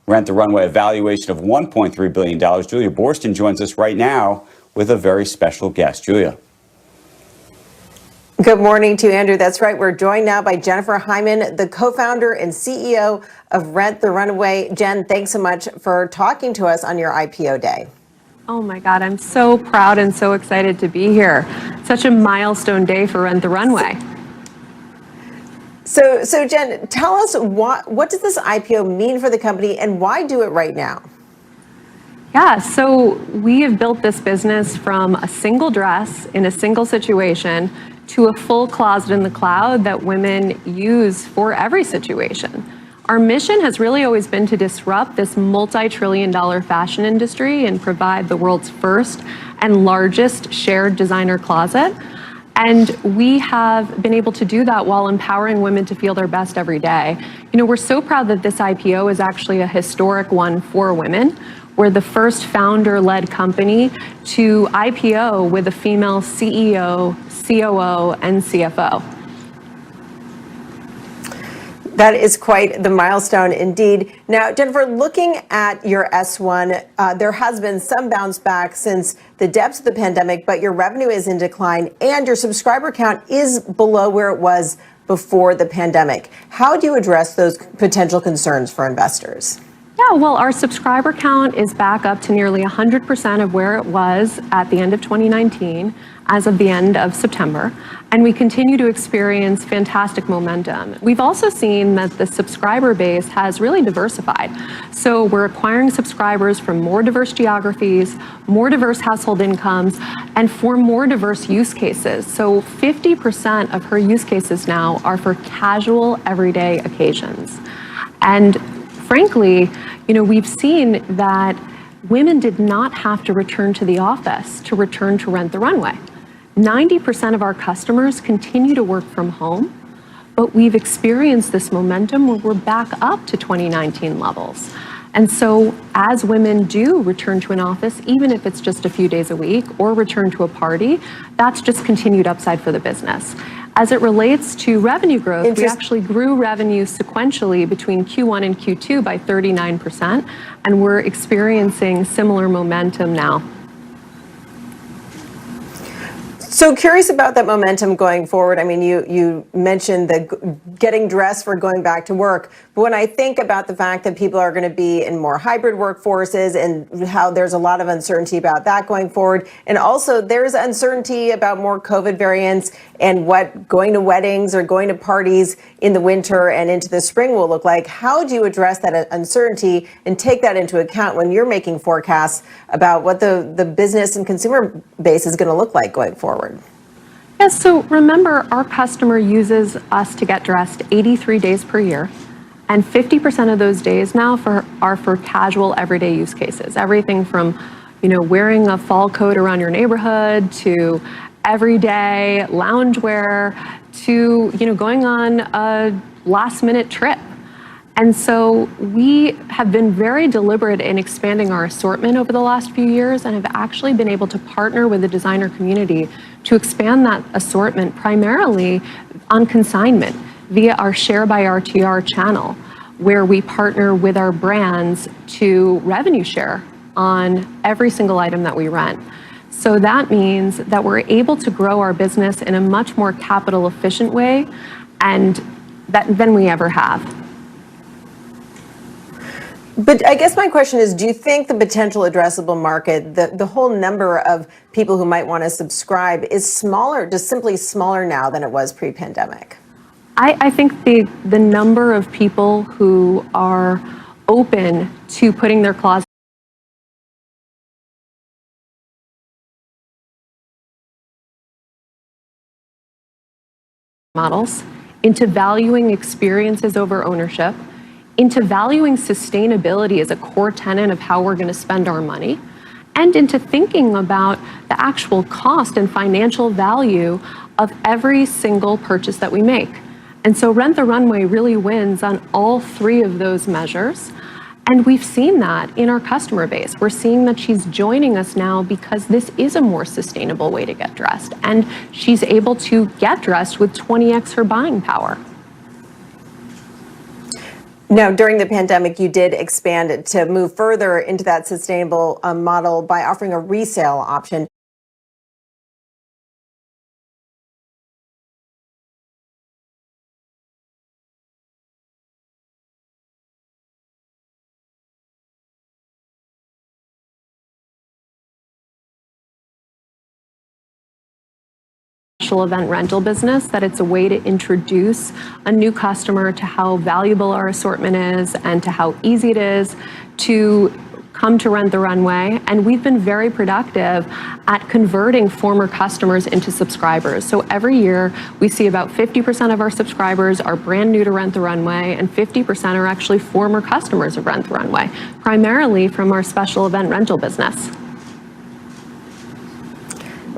Rent the Runway, a valuation of $1.3 billion. Julia Boorstin joins us right now with a very special guest. Julia. Good morning to you, Andrew. That's right. We're joined now by Jennifer Hyman, the co-founder and CEO of Rent the Runway. Jen, thanks so much for talking to us on your IPO day. Oh my God, I'm so proud and so excited to be here. Such a milestone day for Rent the Runway. So Jen, tell us what does this IPO mean for the company and why do it right now? Yeah, so we have built this business from a single dress in a single situation to a full closet in the cloud that women use for every situation. Our mission has really always been to disrupt this multi-trillion-dollar fashion industry and provide the world's first and largest shared designer closet. And we have been able to do that while empowering women to feel their best every day. You know, we're so proud that this IPO is actually a historic one for women. We're the first founder-led company to IPO with a female CEO, COO, and CFO. That is quite the milestone indeed. Now, Jennifer, looking at your S1, there has been some bounce back since the depths of the pandemic, but your revenue is in decline and your subscriber count is below where it was before the pandemic. How do you address those potential concerns for investors? Yeah, well, our subscriber count is back up to nearly 100% of where it was at the end of 2019, as of the end of September, and we continue to experience fantastic momentum. We've also seen that the subscriber base has really diversified. So we're acquiring subscribers from more diverse geographies, more diverse household incomes, and for more diverse use cases. So 50% of her use cases now are for casual, everyday occasions. And frankly, you know, we've seen that women did not have to return to the office to return to Rent the Runway. 90% of our customers continue to work from home, but we've experienced this momentum where we're back up to 2019 levels. And so as women do return to an office, even if it's just a few days a week, or return to a party, that's just continued upside for the business. As it relates to revenue growth, we actually grew revenue sequentially between Q1 and Q2 by 39%, and we're experiencing similar momentum now. So curious about that momentum going forward. I mean, you mentioned the getting dressed for going back to work, but when I think about the fact that people are going to be in more hybrid workforces and how there's a lot of uncertainty about that going forward, and also there's uncertainty about more COVID variants and what going to weddings or going to parties in the winter and into the spring will look like. How do you address that uncertainty and take that into account when you're making forecasts about what the business and consumer base is going to look like going forward? Yes, so remember, our customer uses us to get dressed 83 days per year, and 50% of those days now are for casual, everyday use cases. Everything from, you know, wearing a fall coat around your neighborhood to everyday loungewear to, you know, going on a last-minute trip. And so we have been very deliberate in expanding our assortment over the last few years and have actually been able to partner with the designer community to expand that assortment primarily on consignment via our Share by RTR channel, where we partner with our brands to revenue share on every single item that we rent. So that means that we're able to grow our business in a much more capital efficient way than we ever have. But I guess my question is, do you think the potential addressable market, the whole number of people who might want to subscribe is smaller, just simply smaller now than it was pre-pandemic? I think the number of people who are open to putting their closet models into valuing experiences over ownership, into valuing sustainability as a core tenet of how we're going to spend our money, and into thinking about the actual cost and financial value of every single purchase that we make. And so Rent the Runway really wins on all three of those measures. And we've seen that in our customer base. We're seeing that she's joining us now because this is a more sustainable way to get dressed. And she's able to get dressed with 20x her buying power. Now, during the pandemic, you did expand it to move further into that sustainable model by offering a resale option. Special event rental business, that it's a way to introduce a new customer to how valuable our assortment is and to how easy it is to come to Rent the Runway. And we've been very productive at converting former customers into subscribers. So every year we see about 50% of our subscribers are brand new to Rent the Runway, and 50% are actually former customers of Rent the Runway, primarily from our special event rental business.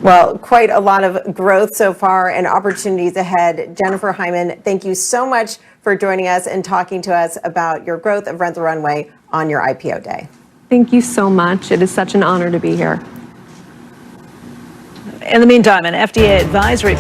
Well, quite a lot of growth so far and opportunities ahead. Jennifer Hyman, thank you so much for joining us and talking to us about your growth of Rent the Runway on your IPO day. Thank you so much. It is such an honor to be here. In the meantime, an FDA advisory